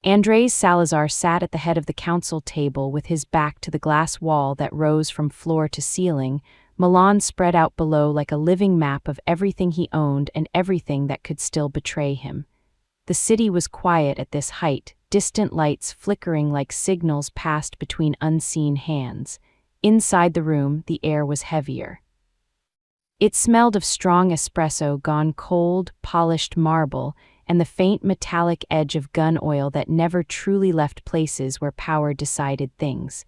Andrés Salazar sat at the head of the council table with his back to the glass wall that rose from floor to ceiling, Milan spread out below like a living map of everything he owned and everything that could still betray him. The city was quiet at this height, distant lights flickering like signals passed between unseen hands. Inside the room, the air was heavier. It smelled of strong espresso gone cold, polished marble, and the faint metallic edge of gun oil that never truly left places where power decided things.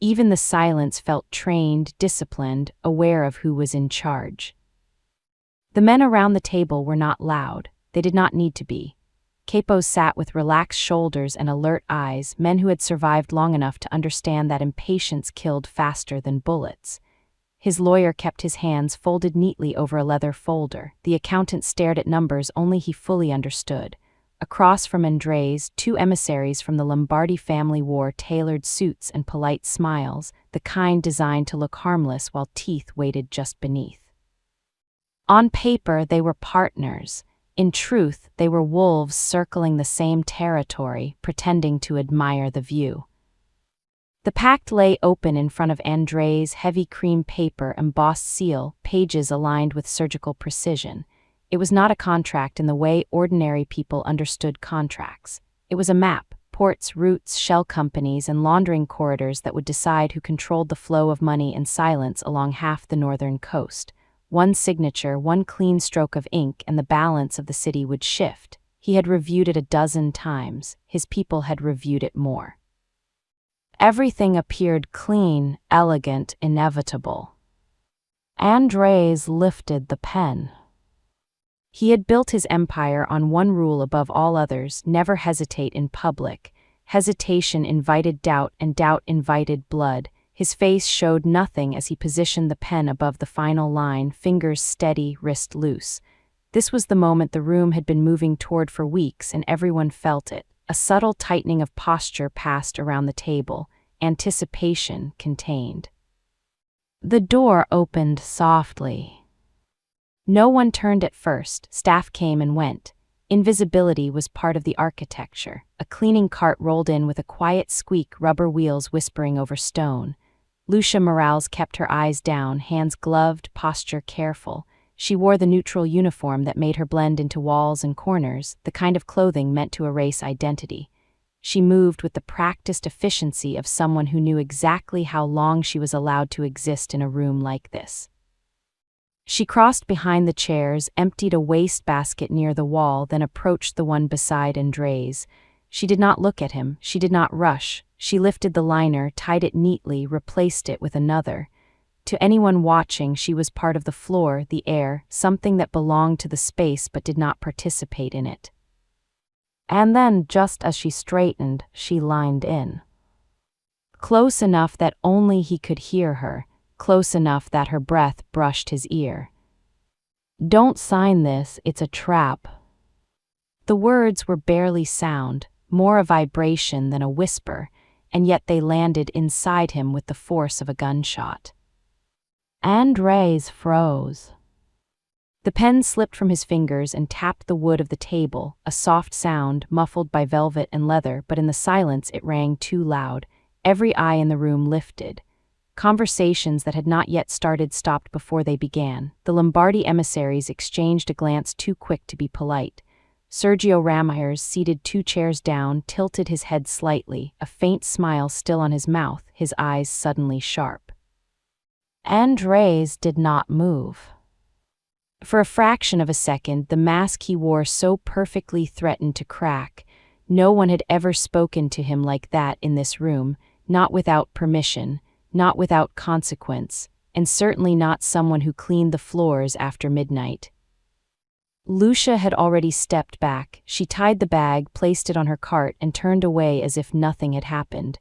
Even the silence felt trained, disciplined, aware of who was in charge. The men around the table were not loud. They did not need to be. Capos sat with relaxed shoulders and alert eyes, men who had survived long enough to understand that impatience killed faster than bullets. His lawyer kept his hands folded neatly over a leather folder. The accountant stared at numbers only he fully understood. Across from Andrés, two emissaries from the Lombardi family wore tailored suits and polite smiles, the kind designed to look harmless while teeth waited just beneath. On paper, they were partners. In truth, they were wolves circling the same territory, pretending to admire the view. The pact lay open in front of Andrés' heavy cream paper embossed seal, pages aligned with surgical precision. It was not a contract in the way ordinary people understood contracts. It was a map, ports, routes, shell companies, and laundering corridors that would decide who controlled the flow of money and silence along half the northern coast. One signature, one clean stroke of ink, and the balance of the city would shift. He had reviewed it a dozen times. His people had reviewed it more. Everything appeared clean, elegant, inevitable. Andrés lifted the pen. He had built his empire on one rule above all others: never hesitate in public. Hesitation invited doubt, and doubt invited blood. His face showed nothing as he positioned the pen above the final line, fingers steady, wrist loose. This was the moment the room had been moving toward for weeks, and everyone felt it. A subtle tightening of posture passed around the table, anticipation contained. The door opened softly. No one turned at first. Staff came and went. Invisibility was part of the architecture. A cleaning cart rolled in with a quiet squeak, rubber wheels whispering over stone. Lucia Morales kept her eyes down, hands gloved, posture careful. She wore the neutral uniform that made her blend into walls and corners, the kind of clothing meant to erase identity. She moved with the practiced efficiency of someone who knew exactly how long she was allowed to exist in a room like this. She crossed behind the chairs, emptied a wastebasket near the wall, then approached the one beside Andrés. She did not look at him. She did not rush. She lifted the liner, tied it neatly, replaced it with another. To anyone watching, she was part of the floor, the air, something that belonged to the space but did not participate in it. And then, just as she straightened, she lined in. Close enough that only he could hear her, close enough that her breath brushed his ear. "Don't sign this, it's a trap." The words were barely sound, more a vibration than a whisper, and yet they landed inside him with the force of a gunshot. Andrés froze. The pen slipped from his fingers and tapped the wood of the table, a soft sound, muffled by velvet and leather, but in the silence it rang too loud. Every eye in the room lifted. Conversations that had not yet started stopped before they began. The Lombardi emissaries exchanged a glance too quick to be polite. Sergio Ramirez, seated 2 chairs down, tilted his head slightly, a faint smile still on his mouth, his eyes suddenly sharp. Andrés did not move. For a fraction of a second, the mask he wore so perfectly threatened to crack. No one had ever spoken to him like that in this room, not without permission, not without consequence, and certainly not someone who cleaned the floors after midnight. Lucia had already stepped back. She tied the bag, placed it on her cart, and turned away as if nothing had happened.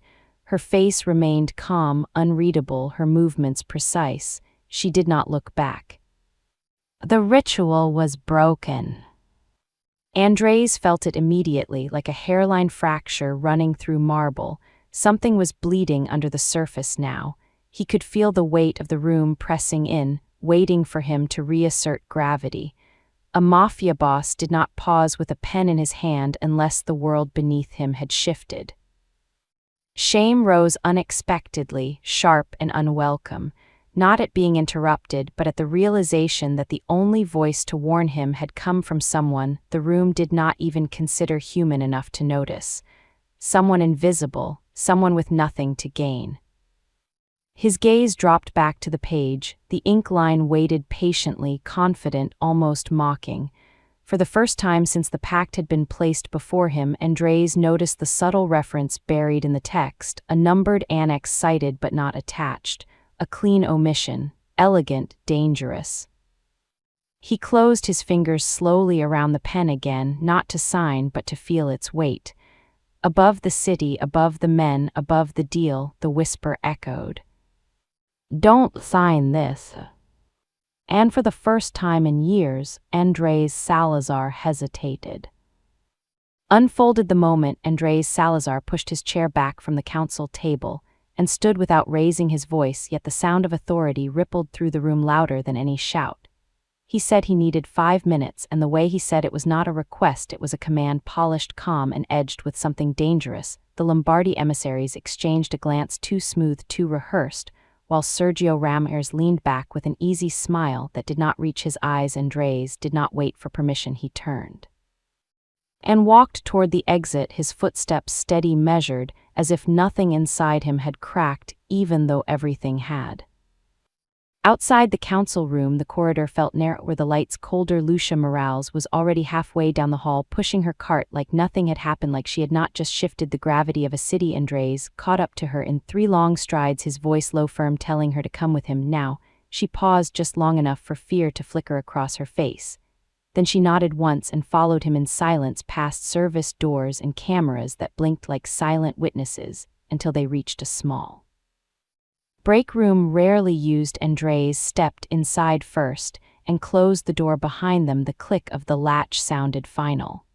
Her face remained calm, unreadable, her movements precise. She did not look back. The ritual was broken. Andrés felt it immediately, like a hairline fracture running through marble. Something was bleeding under the surface now. He could feel the weight of the room pressing in, waiting for him to reassert gravity. A mafia boss did not pause with a pen in his hand unless the world beneath him had shifted. Shame rose unexpectedly, sharp and unwelcome, not at being interrupted but at the realization that the only voice to warn him had come from someone the room did not even consider human enough to notice. Someone invisible, someone with nothing to gain. His gaze dropped back to the page, the ink line waited patiently, confident, almost mocking. For the first time since the pact had been placed before him, Andres noticed the subtle reference buried in the text, a numbered annex cited but not attached, a clean omission, elegant, dangerous. He closed his fingers slowly around the pen again, not to sign but to feel its weight. Above the city, above the men, above the deal, the whisper echoed. "Don't sign this." And for the first time in years, Andres Salazar hesitated. Unfolded the moment, Andres Salazar pushed his chair back from the council table and stood without raising his voice, yet the sound of authority rippled through the room louder than any shout. He said he needed 5 minutes, and the way he said it was not a request, it was a command, polished, calm, and edged with something dangerous. The Lombardi emissaries exchanged a glance too smooth, too rehearsed, while Sergio Ramirez leaned back with an easy smile that did not reach his eyes. Andres did not wait for permission, he turned and walked toward the exit, his footsteps steady, measured, as if nothing inside him had cracked, even though everything had. Outside the council room, the corridor felt narrow where the lights colder. Lucia Morales was already halfway down the hall, pushing her cart like nothing had happened, like she had not just shifted the gravity of a city. Andres caught up to her in 3 long strides, his voice low, firm, telling her to come with him now. She paused just long enough for fear to flicker across her face. Then she nodded once and followed him in silence past service doors and cameras that blinked like silent witnesses until they reached a small break room, rarely used. Andres stepped inside first and closed the door behind them. The click of the latch sounded final.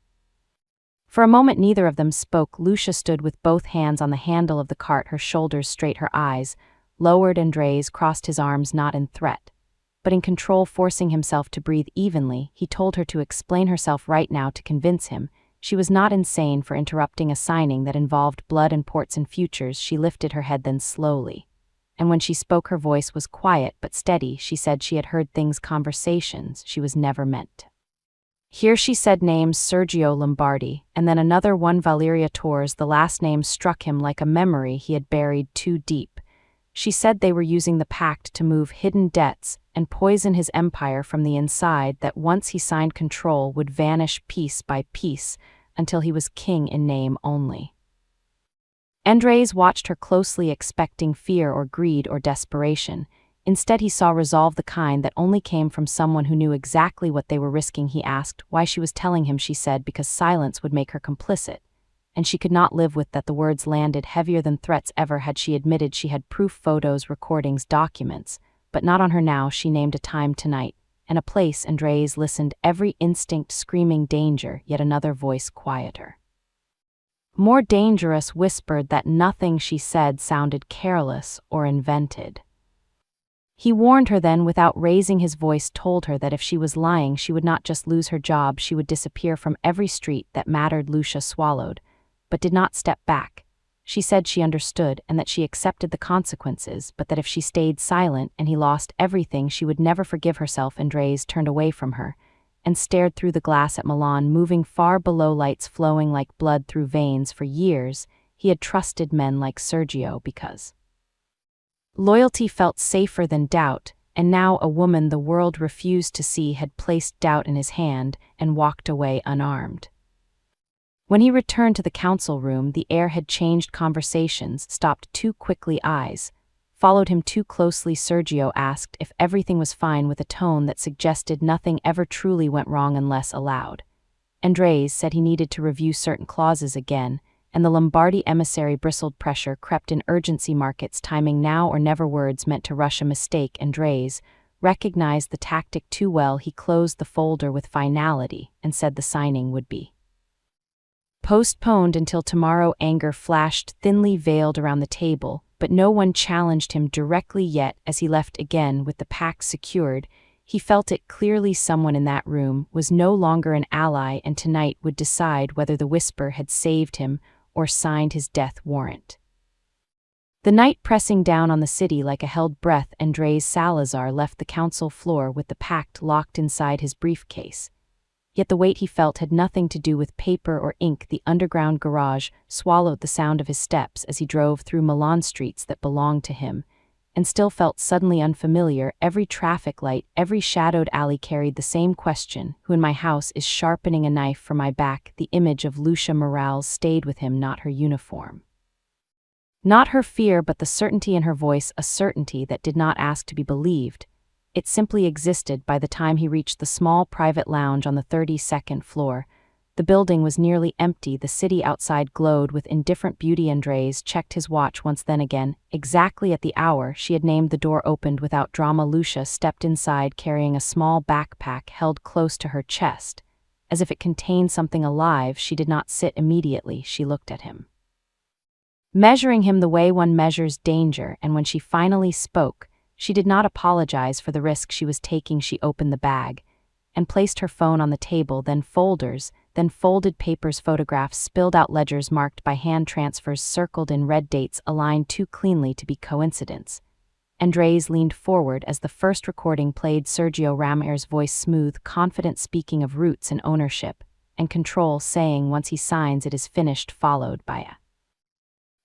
For a moment neither of them spoke. Lucia stood with both hands on the handle of the cart, her shoulders straight, her eyes lowered. Andres crossed his arms, not in threat, but in control, forcing himself to breathe evenly. He told her to explain herself right now, to convince him she was not insane for interrupting a signing that involved blood and ports and futures. She lifted her head then slowly, and when she spoke her voice was quiet but steady. She said she had heard things, conversations she was never meant to hear. She said names, Sergio Lombardi, and then another one, Valeria Torres. The last name struck him like a memory he had buried too deep. She said they were using the pact to move hidden debts and poison his empire from the inside, that once he signed, control would vanish piece by piece until he was king in name only. Andres watched her closely, expecting fear or greed or desperation. Instead he saw resolve, the kind that only came from someone who knew exactly what they were risking. He asked why she was telling him. She said because silence would make her complicit, and she could not live with that. The words landed heavier than threats ever had. She admitted she had proof, photos, recordings, documents, but not on her now. She named a time, tonight, and a place. Andres listened, every instinct screaming danger, yet another voice, quieter, more dangerous, whispered that nothing she said sounded careless or invented. He warned her then, without raising his voice, told her that if she was lying she would not just lose her job, she would disappear from every street that mattered. Lucia swallowed, but did not step back. She said she understood and that she accepted the consequences, but that if she stayed silent and he lost everything, she would never forgive herself. Andres turned away from her and stared through the glass at Milan, moving far below, lights flowing like blood through veins. For years he had trusted men like Sergio because loyalty felt safer than doubt, and now a woman the world refused to see had placed doubt in his hand and walked away unarmed. When he returned to the council room, the air had changed. Conversations stopped too quickly, eyes followed him too closely. Sergio asked if everything was fine with a tone that suggested nothing ever truly went wrong unless allowed. Andres said he needed to review certain clauses again, and the Lombardi emissary bristled. Pressure crept in, urgency, markets, timing, now or never. Words meant to rush a mistake. Andres recognized the tactic too well. He closed the folder with finality and said the signing would be postponed until tomorrow. Anger flashed, thinly veiled, around the table, but no one challenged him directly yet. As he left again with the pact secured, He felt it clearly. Someone in that room was no longer an ally and tonight would decide whether the whisper had saved him or signed his death warrant. The night pressing down on the city like a held breath, Andres Salazar left the council floor with the pact locked inside his briefcase. Yet the weight he felt had nothing to do with paper or ink. The underground garage swallowed the sound of his steps as he drove through Milan streets that belonged to him, and still felt suddenly unfamiliar. Every traffic light, every shadowed alley carried the same question: who in my house is sharpening a knife for my back? The image of Lucia Morales stayed with him, not her uniform. Not her fear, but the certainty in her voice, a certainty that did not ask to be believed. It simply existed. By the time he reached the small private lounge on the 32nd floor, the building was nearly empty. The city outside glowed with indifferent beauty. Andres checked his watch once, then again. Exactly at the hour she had named, the door opened without drama. Lucia stepped inside carrying a small backpack held close to her chest, as if it contained something alive. She did not sit immediately. She looked at him, measuring him the way one measures danger, and when she finally spoke, she did not apologize for the risk she was taking. She opened the bag and placed her phone on the table, then folders, then folded papers, photographs, spilled out ledgers marked by hand, transfers circled in red, dates aligned too cleanly to be coincidence. Andres leaned forward as the first recording played. Sergio Ramirez's voice, smooth, confident, speaking of roots and ownership and control, saying once he signs it is finished, followed by a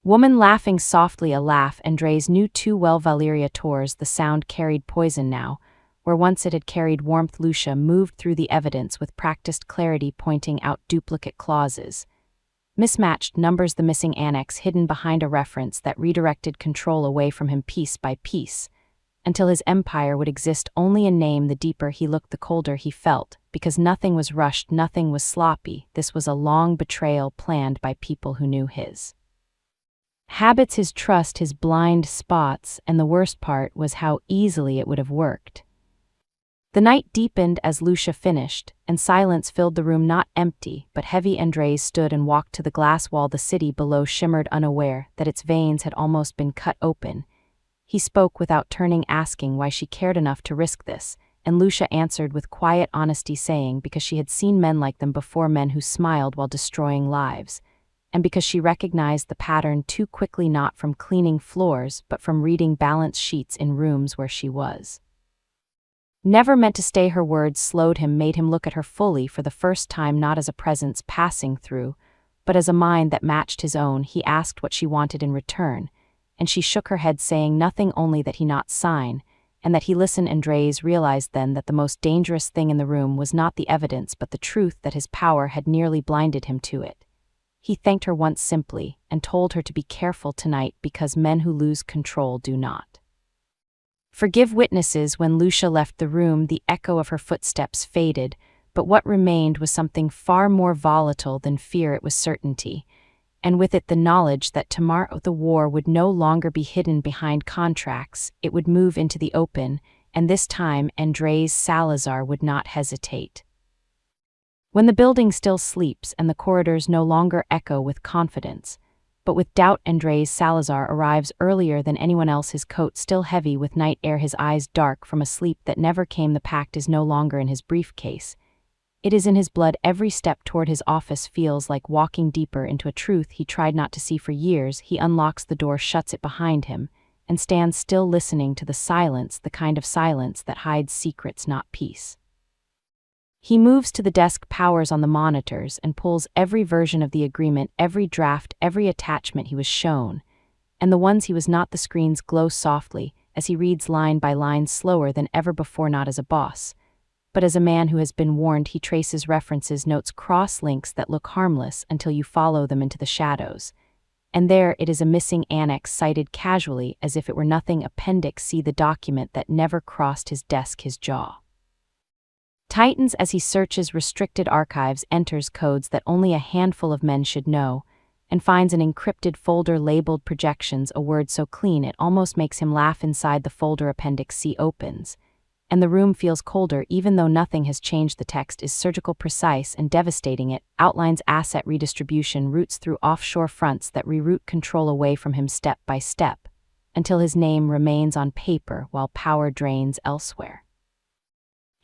woman laughing softly, a laugh Andres knew too well. Valeria Torres. The sound carried poison now, where once it had carried warmth. Lucia moved through the evidence with practiced clarity, pointing out duplicate clauses, mismatched numbers, the missing annex hidden behind a reference that redirected control away from him piece by piece, until his empire would exist only in name. The deeper he looked, the colder he felt, because nothing was rushed, nothing was sloppy. This was a long betrayal planned by people who knew his habits, his trust, his blind spots, and the worst part was how easily it would have worked. The night deepened as Lucia finished, and silence filled the room, not empty, but heavy. Andres stood and walked to the glass wall. The city below shimmered, unaware that its veins had almost been cut open. He spoke without turning, asking why she cared enough to risk this, and Lucia answered with quiet honesty, saying because she had seen men like them before, men who smiled while destroying lives, and because she recognized the pattern too quickly, not from cleaning floors, but from reading balance sheets in rooms where she was never meant to stay. Her words slowed him, made him look at her fully for the first time, not as a presence passing through, but as a mind that matched his own. He asked what she wanted in return, and she shook her head, saying nothing, only that he not sign, and that he listen. Andres realized then that the most dangerous thing in the room was not the evidence, but the truth that his power had nearly blinded him to it. He thanked her once simply and told her to be careful tonight, because men who lose control do not forgive witnesses. When Lucia left the room, the echo of her footsteps faded, but what remained was something far more volatile than fear. It was certainty, and with it the knowledge that tomorrow the war would no longer be hidden behind contracts. It would move into the open, and this time Andres Salazar would not hesitate. When the building still sleeps and the corridors no longer echo with confidence, but with doubt, Andres Salazar arrives earlier than anyone else, his coat still heavy with night air, his eyes dark from a sleep that never came. The pact is no longer in his briefcase. It is in his blood. Every step toward his office feels like walking deeper into a truth he tried not to see for years. He unlocks the door, shuts it behind him, and stands still, listening to the silence, the kind of silence that hides secrets, not peace. He moves to the desk, powers on the monitors, and pulls every version of the agreement, every draft, every attachment he was shown, and the ones he was not. The screens glow softly as he reads line by line, slower than ever before, not as a boss, but as a man who has been warned. He traces references, notes, cross links that look harmless until you follow them into the shadows. And there it is, a missing annex cited casually as if it were nothing. Appendix C, the document that never crossed his desk. His jaw tightens as he searches restricted archives, enters codes that only a handful of men should know, and finds an encrypted folder labeled projections, a word so clean it almost makes him laugh. Inside the folder, Appendix C opens, and the room feels colder, even though nothing has changed. The text is surgical, precise, and devastating. It outlines asset redistribution, routes through offshore fronts that reroute control away from him step by step, until his name remains on paper while power drains elsewhere.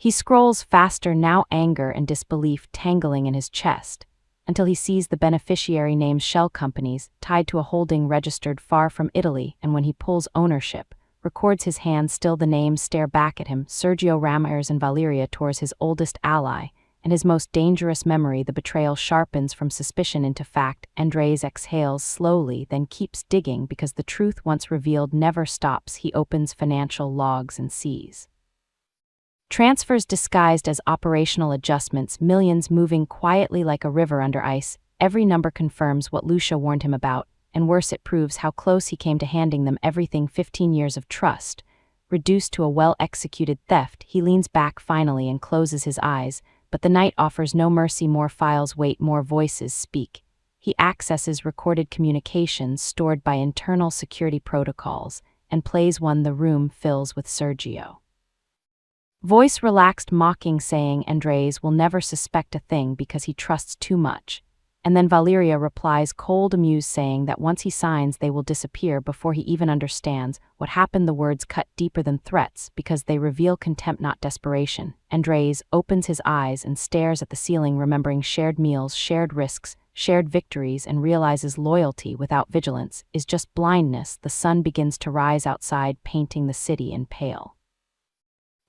He scrolls faster, now anger and disbelief tangling in his chest, until he sees the beneficiary name's shell companies tied to a holding registered far from Italy, and when he pulls ownership, records his hand, still the names stare back at him, Sergio Ramirez and Valeria towards his oldest ally, and his most dangerous memory, the betrayal sharpens from suspicion into fact. Andres exhales slowly, then keeps digging because the truth once revealed never stops. He opens financial logs and sees transfers disguised as operational adjustments, millions moving quietly like a river under ice. Every number confirms what Lucia warned him about, and worse, it proves how close he came to handing them everything. 15 years of trust, reduced to a well-executed theft. He leans back finally and closes his eyes, but the night offers no mercy. More files wait, more voices speak. He accesses recorded communications stored by internal security protocols, and plays one. The room fills with Sergio. Voice relaxed, mocking, saying Andres will never suspect a thing because he trusts too much. And then Valeria replies, cold, amused, saying that once he signs they will disappear before he even understands what happened. The words cut deeper than threats because they reveal contempt, not desperation. Andres opens his eyes and stares at the ceiling, remembering shared meals, shared risks, shared victories, and realizes loyalty without vigilance is just blindness. The sun begins to rise outside, painting the city in pale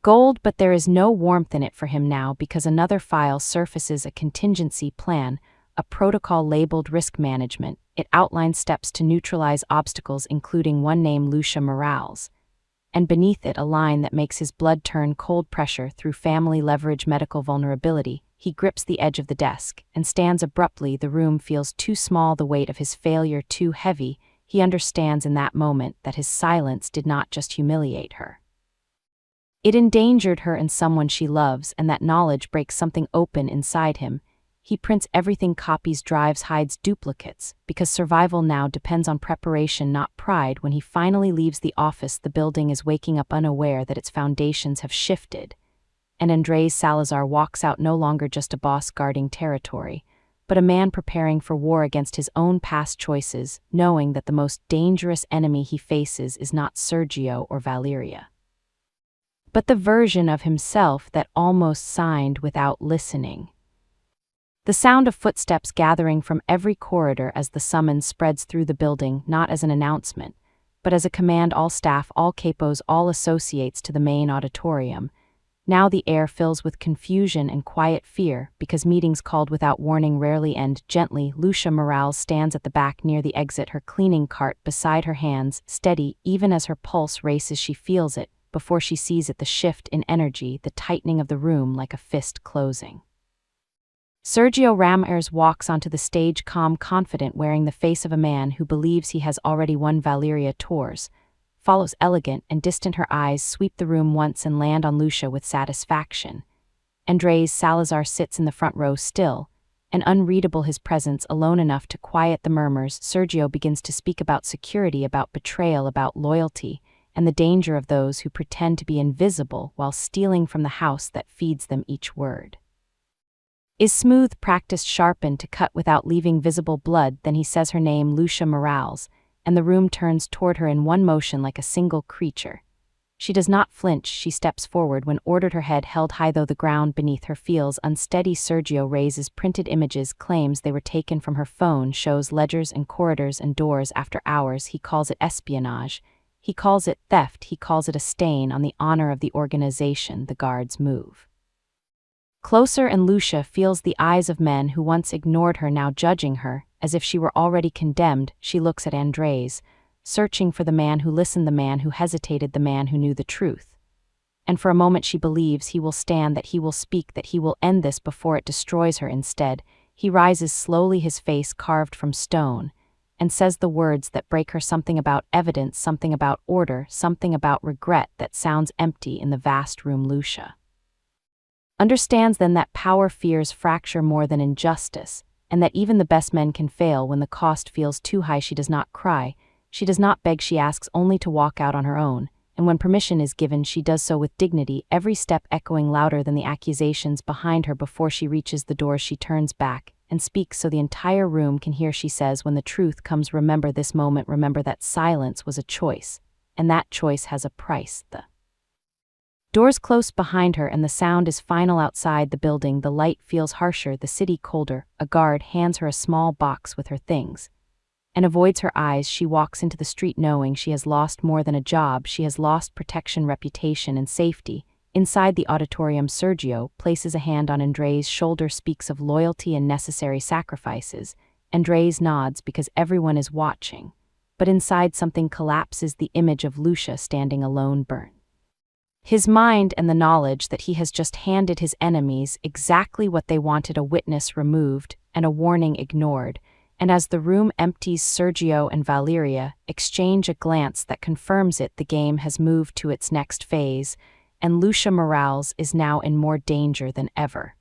gold, but there is no warmth in it for him now because another file surfaces, a contingency plan, a protocol labeled risk management. It outlines steps to neutralize obstacles, including one named Lucia Morales, and beneath it a line that makes his blood turn cold. Pressure through family leverage, medical vulnerability. He grips the edge of the desk and stands abruptly. The room feels too small, the weight of his failure too heavy. He understands in that moment that his silence did not just humiliate her. It endangered her and someone she loves, and that knowledge breaks something open inside him. He prints everything, copies, drives, hides duplicates, because survival now depends on preparation, not pride. When he finally leaves the office, the building is waking up, unaware that its foundations have shifted. And Andres Salazar walks out, no longer just a boss guarding territory, but a man preparing for war against his own past choices, knowing that the most dangerous enemy he faces is not Sergio or Valeria, but the version of himself that almost signed without listening. The sound of footsteps gathering from every corridor as the summons spreads through the building, not as an announcement, but as a command. All staff, all capos, all associates to the main auditorium. Now the air fills with confusion and quiet fear, because meetings called without warning rarely end gently. Lucia Morales stands at the back near the exit, her cleaning cart beside her, hands steady. Even as her pulse races, she feels it. Before she sees it, the shift in energy, the tightening of the room like a fist closing. Sergio Ramirez walks onto the stage, calm, confident, wearing the face of a man who believes he has already won. Valeria tours, follows elegant and distant. Her eyes sweep the room once and land on Lucia with satisfaction. Andres Salazar sits in the front row, still and unreadable, his presence alone enough to quiet the murmurs. Sergio begins to speak about security, about betrayal, about loyalty, and the danger of those who pretend to be invisible while stealing from the house that feeds them. Each word is smooth, practiced, sharpened to cut without leaving visible blood. Then he says her name, Lucia Morales, and the room turns toward her in one motion like a single creature. She does not flinch. She steps forward when ordered, her head held high though the ground beneath her feels unsteady. Sergio raises printed images, claims they were taken from her phone, shows ledgers and corridors and doors after hours. He calls it espionage. He calls it theft. He calls it a stain on the honor of the organization. The guards move closer, and Lucia feels the eyes of men who once ignored her, now judging her, as if she were already condemned. She looks at Andres, searching for the man who listened, the man who hesitated, the man who knew the truth. And for a moment she believes he will stand, that he will speak, that he will end this before it destroys her. Instead, he rises slowly, his face carved from stone, and says the words that break her, something about evidence, something about order, something about regret that sounds empty in the vast room. Lucia understands then that power fears fracture more than injustice, and that even the best men can fail when the cost feels too high. She does not cry, she does not beg, she asks only to walk out on her own, and when permission is given she does so with dignity, every step echoing louder than the accusations behind her. Before she reaches the door she turns back and speaks so the entire room can hear. She says, when the truth comes, remember this moment, remember that silence was a choice, and that choice has a price. The Doors close behind her and the sound is final outside the building. The light feels harsher, the city colder. A guard hands her a small box with her things and avoids her eyes. She walks into the street knowing she has lost more than a job. She has lost protection, reputation, and safety. Inside the auditorium, Sergio places a hand on Andre's shoulder, speaks of loyalty and necessary sacrifices. Andres nods because everyone is watching. But inside something collapses, the image of Lucia standing alone burns. His mind and the knowledge that he has just handed his enemies exactly what they wanted, a witness removed and a warning ignored. And as the room empties, Sergio and Valeria exchange a glance that confirms it. The game has moved to its next phase, and Lucia Morales is now in more danger than ever.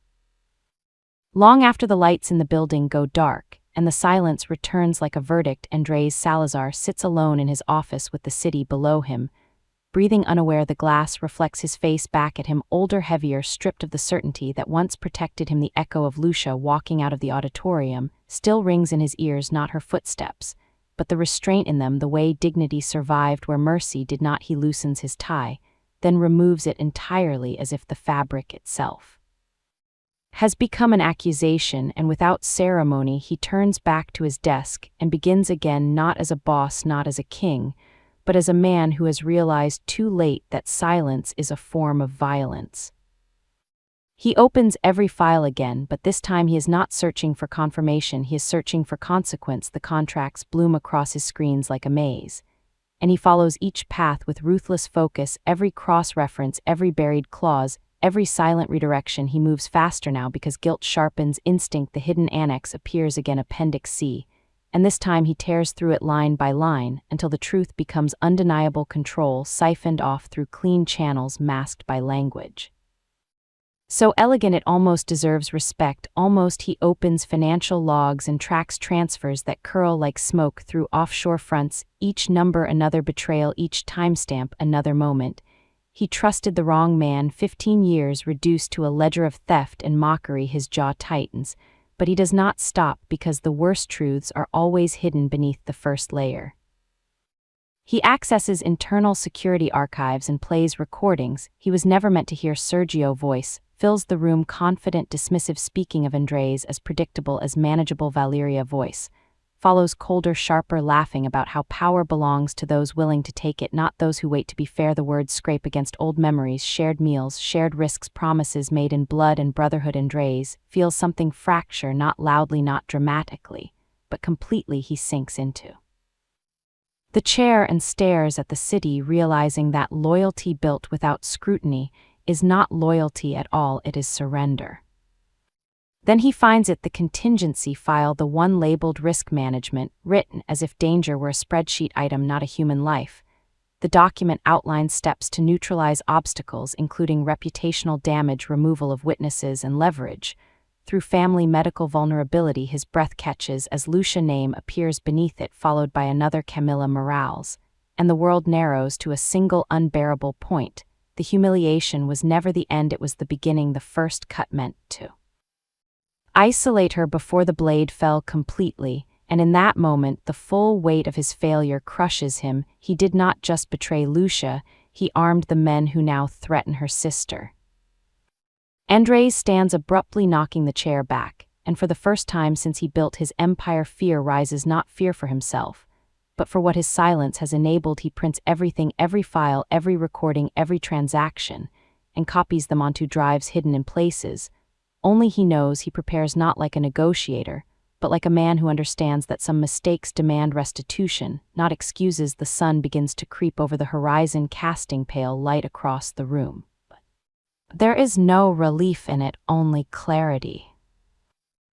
Long after the lights in the building go dark, and the silence returns like a verdict, Andres Salazar sits alone in his office with the city below him. Breathing unaware, the glass reflects his face back at him, older, heavier, stripped of the certainty that once protected him. The echo of Lucia walking out of the auditorium still rings in his ears, not her footsteps, but the restraint in them, the way dignity survived where mercy did not. He loosens his tie, then removes it entirely as if the fabric itself has become an accusation, and without ceremony he turns back to his desk and begins again, not as a boss, not as a king, but as a man who has realized too late that silence is a form of violence. He opens every file again, but this time he is not searching for confirmation, he is searching for consequence. The contracts bloom across his screens like a maze, and he follows each path with ruthless focus, every cross-reference, every buried clause, every silent redirection. He moves faster now because guilt sharpens instinct. The hidden annex appears again, Appendix C, and this time he tears through it line by line until the truth becomes undeniable, control siphoned off through clean channels masked by language so elegant it almost deserves respect. Almost. He opens financial logs and tracks transfers that curl like smoke through offshore fronts, each number another betrayal, each timestamp another moment. He trusted the wrong man, 15 years reduced to a ledger of theft and mockery. His jaw tightens, but he does not stop because the worst truths are always hidden beneath the first layer. He accesses internal security archives and plays recordings he was never meant to hear. Sergio's voice fills the room, confident, dismissive, speaking of Andres as predictable as manageable. Valeria's voice follows, colder, sharper, laughing about how power belongs to those willing to take it, not those who wait. To be fair, the words scrape against old memories, shared meals, shared risks, promises made in blood and brotherhood. Andres feels something fracture, not loudly, not dramatically, but completely. He sinks into the chair and stares at the city, realizing that loyalty built without scrutiny is not loyalty at all, it is surrender. Then he finds it, the contingency file, the one labeled risk management, written as if danger were a spreadsheet item, not a human life. The document outlines steps to neutralize obstacles, including reputational damage, removal of witnesses, and leverage through family medical vulnerability. His breath catches as Lucia's name appears beneath it, followed by another, Camila Morales, and the world narrows to a single unbearable point. The humiliation was never the end, it was the beginning, the first cut meant to isolate her before the blade fell completely, and in that moment the full weight of his failure crushes him. He did not just betray Lucia, he armed the men who now threaten her sister. Andres stands abruptly, knocking the chair back, and for the first time since he built his empire, fear rises, not fear for himself, but for what his silence has enabled. He prints everything, every file, every recording, every transaction, and copies them onto drives hidden in places only he knows. He prepares not like a negotiator, but like a man who understands that some mistakes demand restitution, not excuses. The sun begins to creep over the horizon, casting pale light across the room. There is no relief in it, only clarity.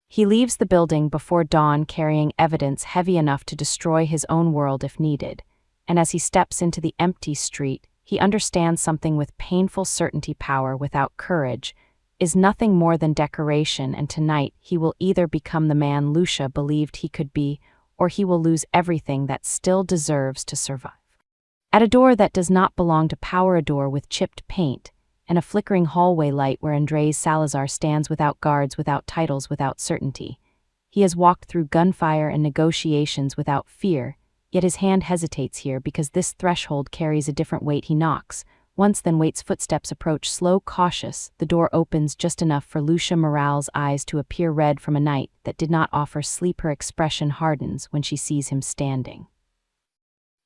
He leaves the building before dawn, carrying evidence heavy enough to destroy his own world if needed, and as he steps into the empty street, he understands something with painful certainty: power without courage is nothing more than decoration, and tonight he will either become the man Lucia believed he could be, or he will lose everything that still deserves to survive. At a door that does not belong to power, a door with chipped paint, and a flickering hallway light where Andres Salazar stands, without guards, without titles, without certainty. He has walked through gunfire and negotiations without fear, yet his hand hesitates here because this threshold carries a different weight. He knocks, once then waits. Footsteps approach, slow, cautious. The door opens just enough for Lucia Morale's eyes to appear red from a night that did not offer sleep. Her expression hardens when she sees him standing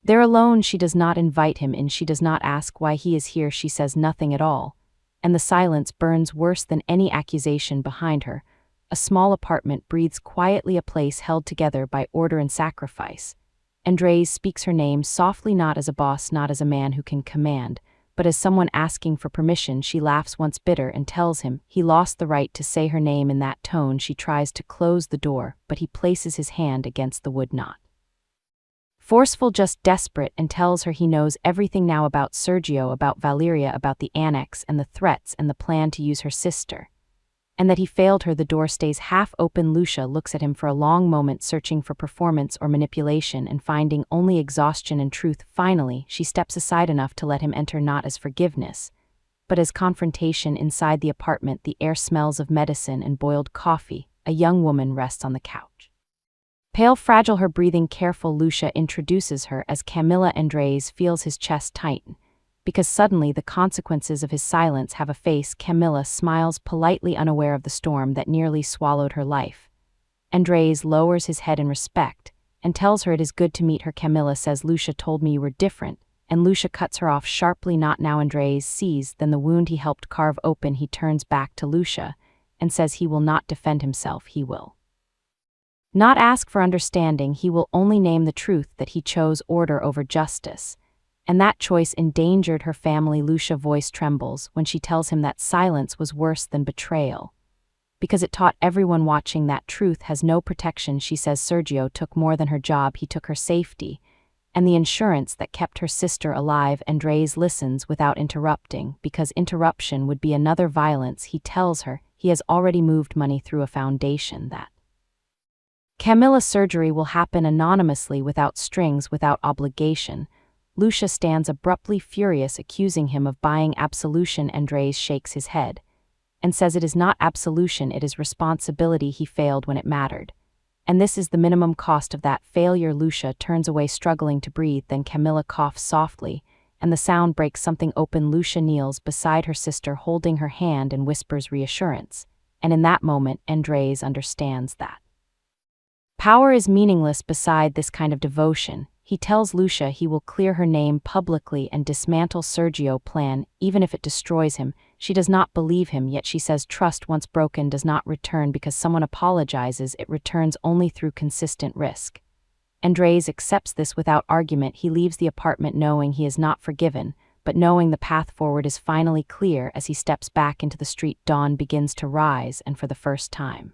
there alone. She does not invite him in. She does not ask why he is here. She says nothing at all. And the silence burns worse than any accusation behind her. A small apartment breathes quietly, a place held together by order and sacrifice. Andres speaks her name softly, not as a boss, not as a man who can command, but as someone asking for permission. She laughs once bitter and tells him he lost the right to say her name in that tone. She tries to close the door, but he places his hand against the wood, not forceful, just desperate, and tells her he knows everything now about Sergio, about Valeria, about the annex and the threats and the plan to use her sister. And that he failed her. The door stays half open. Lucia looks at him for a long moment, searching for performance or manipulation and finding only exhaustion and truth. Finally, she steps aside enough to let him enter, not as forgiveness, but as confrontation. Inside the apartment, the air smells of medicine and boiled coffee. A young woman rests on the couch. Pale, fragile, her breathing careful. Lucia introduces her as Camila. Andres feels his chest tighten, because suddenly the consequences of his silence have a face. Camila smiles politely, unaware of the storm that nearly swallowed her life. Andres lowers his head in respect and tells her it is good to meet her. Camila says, "Lucia told me you were different," and Lucia cuts her off sharply. "Not now." Andres sees then the wound he helped carve open. He turns back to Lucia and says he will not defend himself. He will not ask for understanding. He will only name the truth, that he chose order over justice, and that choice endangered her family. Lucia's voice trembles when she tells him that silence was worse than betrayal, because it taught everyone watching that truth has no protection. She says Sergio took more than her job. He took her safety and the insurance that kept her sister alive. Andres listens without interrupting, because interruption would be another violence. He tells her he has already moved money through a foundation, that Camilla's surgery will happen anonymously, without strings, without obligation. Lucia stands abruptly, furious, accusing him of buying absolution. Andres shakes his head and says it is not absolution, it is responsibility. He failed when it mattered, and this is the minimum cost of that failure. Lucia turns away, struggling to breathe. Then Camilla coughs softly, and the sound breaks something open. Lucia kneels beside her sister, holding her hand, and whispers reassurance. And in that moment, Andres understands that power is meaningless beside this kind of devotion. He tells Lucia he will clear her name publicly and dismantle Sergio's plan, even if it destroys him. She does not believe him, yet she says trust once broken does not return. Because someone apologizes, it returns only through consistent risk. Andres accepts this without argument. He leaves the apartment knowing he is not forgiven, but knowing the path forward is finally clear. As he steps back into the street, dawn begins to rise, and for the first time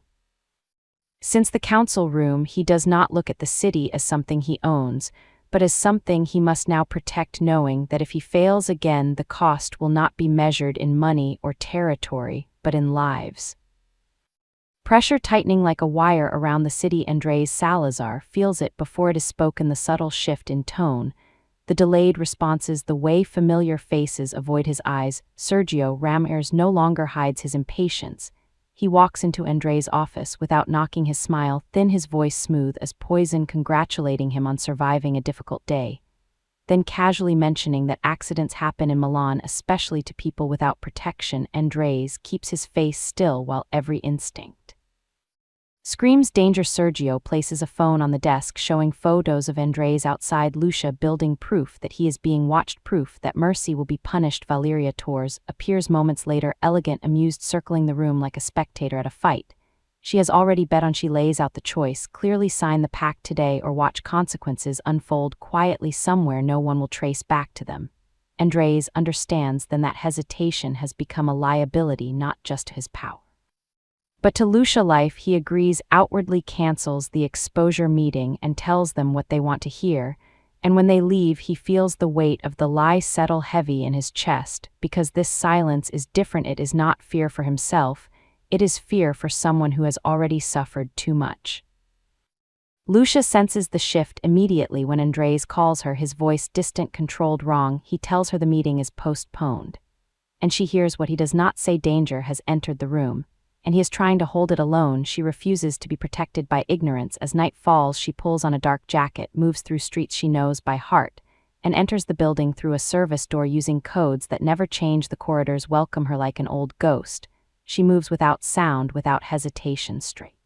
since the council room, he does not look at the city as something he owns, but as something he must now protect, knowing that if he fails again, the cost will not be measured in money or territory, but in lives. Pressure tightening like a wire around the city. Andres Salazar feels it before it is spoken, the subtle shift in tone, the delayed responses, the way familiar faces avoid his eyes. Sergio Ramirez no longer hides his impatience. He walks into Andres' office without knocking, his smile thin, his voice smooth as poison, congratulating him on surviving a difficult day, then casually mentioning that accidents happen in Milan, especially to people without protection. Andres keeps his face still while every instinct screams danger. Sergio places a phone on the desk, showing photos of Andres outside. Lucia building proof that he is being watched, proof that mercy will be punished. Valeria Torres appears moments later, elegant, amused, circling the room like a spectator at a fight. She has already bet on. She lays out the choice, clearly: sign the pact today or watch consequences unfold quietly somewhere no one will trace back to them. Andres understands then that hesitation has become a liability, not just to his power, but to Lucia life. He agrees, outwardly cancels the exposure meeting and tells them what they want to hear, and when they leave he feels the weight of the lie settle heavy in his chest, because this silence is different. It is not fear for himself, it is fear for someone who has already suffered too much. Lucia senses the shift immediately when Andres calls her, his voice distant, controlled. Wrong. He tells her the meeting is postponed, and she hears what he does not say. Danger has entered the room, and he is trying to hold it alone. She refuses to be protected by ignorance. As night falls, she pulls on a dark jacket, moves through streets she knows by heart, and enters the building through a service door using codes that never change. The corridors welcome her like an old ghost. She moves without sound, without hesitation, straight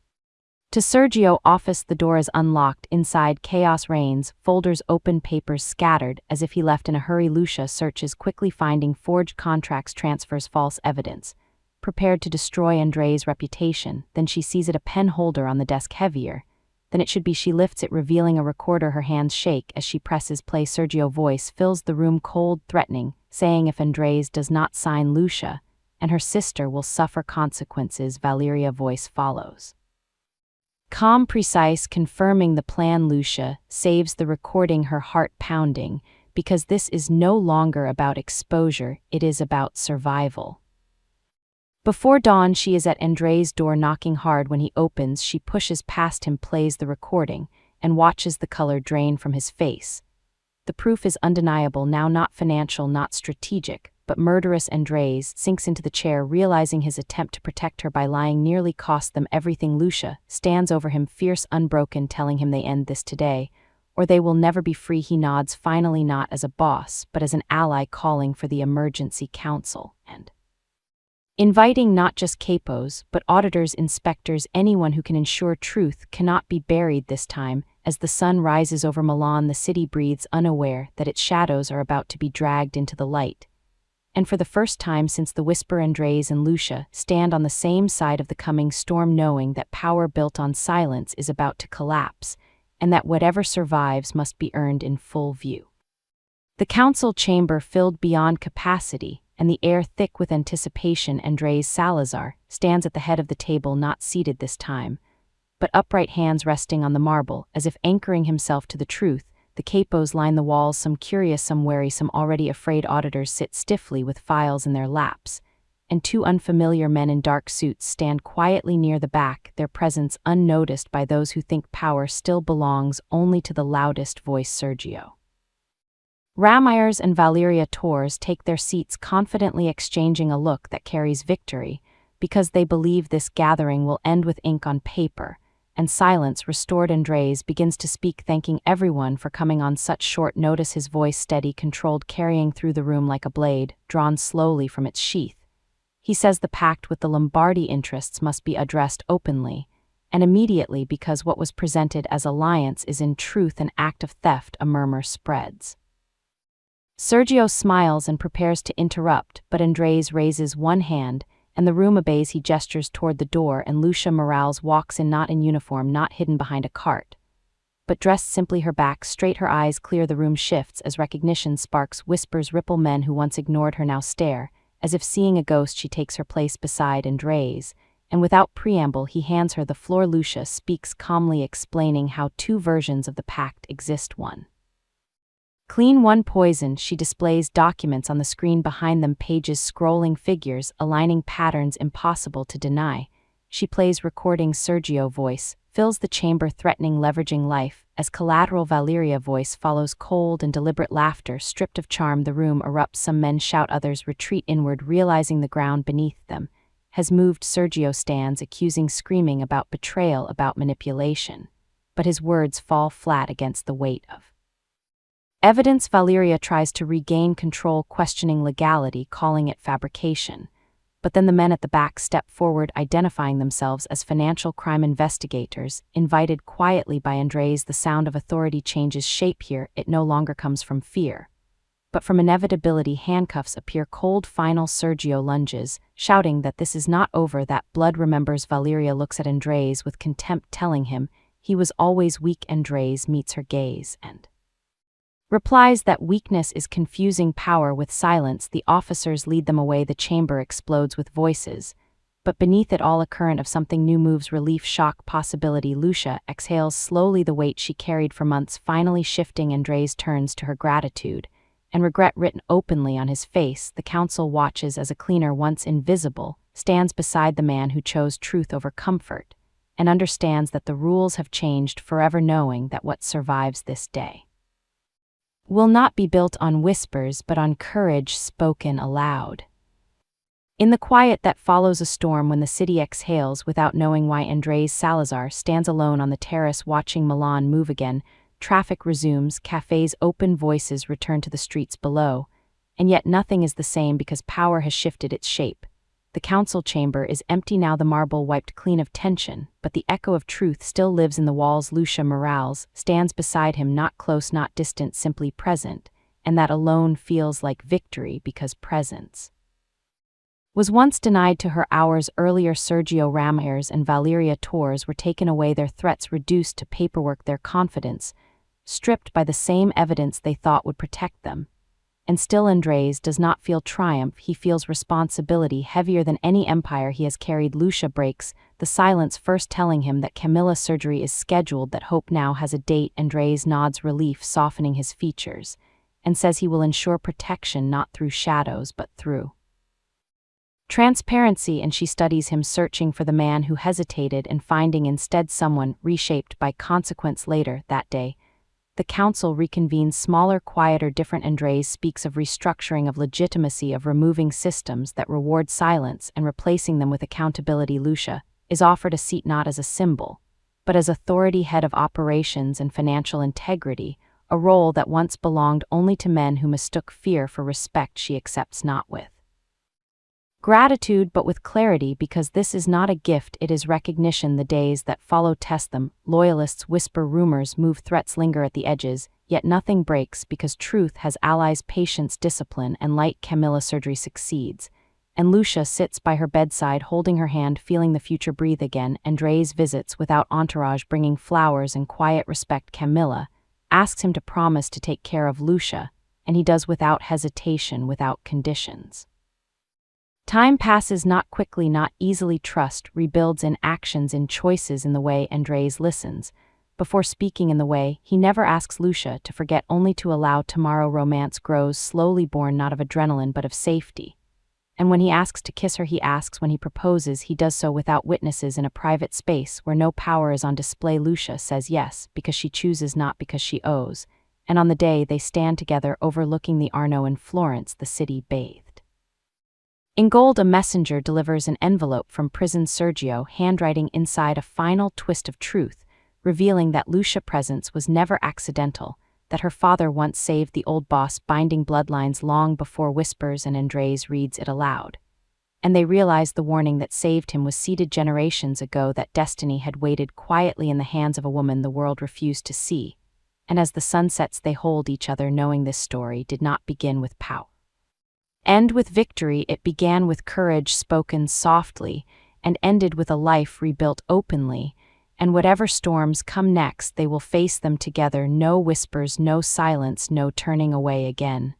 to Sergio's office. The door is unlocked. Inside, chaos reigns, folders open, papers scattered, as if he left in a hurry. Lucia searches, quickly finding forged contracts, transfers, false evidence, prepared to destroy Andre's reputation. Then she sees it, a pen holder on the desk, heavier than it should be. She lifts it, revealing a recorder. Her hands shake as she presses play. Sergio's voice fills the room, cold, threatening, saying if Andres does not sign, Lucia and her sister will suffer consequences. Valeria's voice follows, calm, precise, confirming the plan. Lucia saves the recording, her heart pounding, because this is no longer about exposure, it is about survival. Before dawn, she is at Andre's door, knocking hard. When he opens, she pushes past him, plays the recording, and watches the color drain from his face. The proof is undeniable now, not financial, not strategic, but murderous. Andres sinks into the chair, realizing his attempt to protect her by lying nearly cost them everything. Lucia stands over him, fierce, unbroken, telling him they end this today, or they will never be free. He nods, finally, not as a boss, but as an ally, calling for the emergency council and inviting not just capos, but auditors, inspectors, anyone who can ensure truth cannot be buried this time. As the sun rises over Milan, the city breathes, unaware that its shadows are about to be dragged into the light. And for the first time since the whisper, Andres and Lucia stand on the same side of the coming storm, knowing that power built on silence is about to collapse, and that whatever survives must be earned in full view. The council chamber filled beyond capacity, and the air thick with anticipation. Andres Salazar stands at the head of the table, not seated this time, but upright, hands resting on the marble, as if anchoring himself to the truth. The capos line the walls, some curious, some wary, some already afraid. Auditors sit stiffly with files in their laps, and two unfamiliar men in dark suits stand quietly near the back, their presence unnoticed by those who think power still belongs only to the loudest voice. Sergio Ramirez and Valeria Torres take their seats, confidently exchanging a look that carries victory, because they believe this gathering will end with ink on paper, and silence restored. Andres begins to speak, thanking everyone for coming on such short notice, his voice steady, controlled, carrying through the room like a blade drawn slowly from its sheath. He says the pact with the Lombardy interests must be addressed openly, and immediately, because what was presented as alliance is in truth an act of theft. A murmur spreads. Sergio smiles and prepares to interrupt, but Andres raises one hand, and the room obeys. He gestures toward the door, and Lucia Morales walks in, not in uniform, not hidden behind a cart, but dressed simply, her back straight, her eyes clear. The room shifts as recognition sparks, whispers ripple. Men who once ignored her now stare, as if seeing a ghost. She takes her place beside Andres, and without preamble he hands her the floor. Lucia speaks calmly, explaining how two versions of the pact exist, one clean, one poisoned. She displays documents on the screen behind them, pages scrolling, figures aligning, patterns impossible to deny. She plays recording. Sergio's voice fills the chamber, threatening, leveraging life. As collateral, Valeria's voice follows, cold and deliberate, laughter stripped of charm. The room erupts, some men shout, others retreat inward, realizing the ground beneath them has moved. Sergio stands, accusing, screaming about betrayal, about manipulation, but his words fall flat against the weight of evidence. Valeria tries to regain control, questioning legality, calling it fabrication. But then the men at the back step forward, identifying themselves as financial crime investigators, invited quietly by Andres. The sound of authority changes shape here. It no longer comes from fear, but from inevitability. Handcuffs appear, cold, final. Sergio lunges, shouting that this is not over, that blood remembers. Valeria looks at Andres with contempt, telling him he was always weak. Andres meets her gaze and replies that weakness is confusing power with silence. The officers lead them away. The chamber explodes with voices, but beneath it all a current of something new moves, relief, shock, possibility. Lucia exhales slowly, the weight she carried for months finally shifting. Andres turns to her, gratitude and regret written openly on his face. The council watches as a cleaner, once invisible, stands beside the man who chose truth over comfort, and understands that the rules have changed forever, knowing that what survives this day will not be built on whispers but on courage spoken aloud. In the quiet that follows a storm, when the city exhales without knowing why, Andres Salazar stands alone on the terrace, watching Milan move again, traffic resumes, cafes open, voices return to the streets below. And yet nothing is the same because power has shifted its shape. The council chamber is empty now, the marble wiped clean of tension, but the echo of truth still lives in the walls. Lucia Morales stands beside him, not close, not distant, simply present, and that alone feels like victory because presence was once denied to her hours earlier. Sergio Ramirez and Valeria Torres were taken away, their threats reduced to paperwork, their confidence stripped by the same evidence they thought would protect them. And still Andres does not feel triumph, he feels responsibility heavier than any empire he has carried. Lucia breaks the silence, first telling him that Camilla's surgery is scheduled, that Hope now has a date. Andres nods relief, softening his features, and says he will ensure protection not through shadows but through transparency. And she studies him, searching for the man who hesitated and finding instead someone reshaped by consequence. Later that day, the council reconvenes, smaller, quieter, different. Andres speaks of restructuring, of legitimacy, of removing systems that reward silence and replacing them with accountability. Lucia is offered a seat not as a symbol, but as authority, head of operations and financial integrity, a role that once belonged only to men who mistook fear for respect. She accepts not with gratitude but with clarity, because this is not a gift, it is recognition. The days that follow test them. Loyalists whisper, rumors move, threats linger at the edges, yet nothing breaks because truth has allies, patience, discipline, and light. Camilla's surgery succeeds, and Lucia sits by her bedside, holding her hand, feeling the future breathe again. Andres visits without entourage, bringing flowers and quiet respect. Camilla asks him to promise to take care of Lucia, and he does without hesitation, without conditions. Time passes, not quickly, not easily. Trust rebuilds in actions, in choices, in the way Andres listens. Before speaking, in the way he never asks Lucia to forget, only to allow tomorrow. Romance grows slowly, born not of adrenaline but of safety. And when he asks to kiss her, he asks. When he proposes, he does so without witnesses, in a private space where no power is on display. Lucia says yes because she chooses, not because she owes. And on the day they stand together, overlooking the Arno in Florence, the city bathed in gold, a messenger delivers an envelope from prison. Sergio, handwriting inside, a final twist of truth, revealing that Lucia's presence was never accidental, that her father once saved the old boss, binding bloodlines long before whispers. And Andres reads it aloud, and they realize the warning that saved him was seeded generations ago, that destiny had waited quietly in the hands of a woman the world refused to see. And as the sun sets, they hold each other, knowing this story did not begin with power, end with victory. It began with courage spoken softly, and ended with a life rebuilt openly. And whatever storms come next, they will face them together. No whispers, no silence, no turning away again.